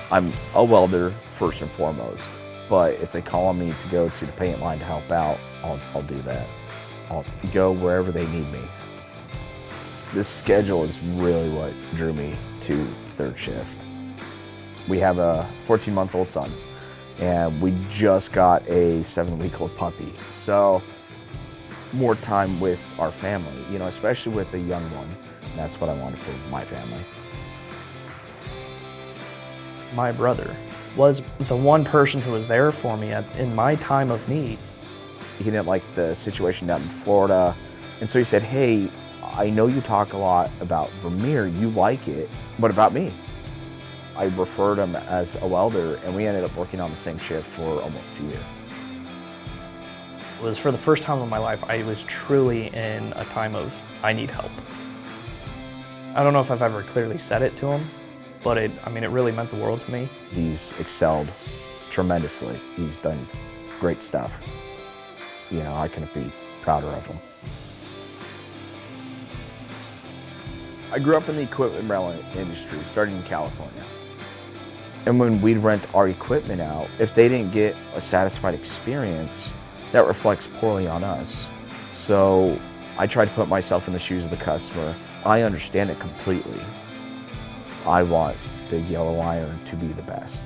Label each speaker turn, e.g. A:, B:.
A: I'm a welder first and foremost, but if they call on me to go to the paint line to help out, I'll do that. I'll go wherever they need me. This schedule is really what drew me to third shift. We have a 14-month-old son, and we just got a 7-week-old puppy. So more time with our family, you know, especially with a young one. And that's what I wanted for my family.
B: My brother was the one person who was there for me in my time of need.
A: He didn't like the situation down in Florida, and so he said, hey, I know you talk a lot about Vermeer, you like it, what about me? I referred him as a welder, and we ended up working on the same shift for almost a year.
B: It was for the first time in my life, I was truly in a time of, I need help. I don't know if I've ever clearly said it to him, but it really meant the world to me.
A: He's excelled tremendously. He's done great stuff. You know, I couldn't be prouder of him. I grew up in the equipment rental industry, starting in California. And when we'd rent our equipment out, if they didn't get a satisfied experience, that reflects poorly on us. So I try to put myself in the shoes of the customer. I understand it completely. I want Big Yellow Iron to be the best.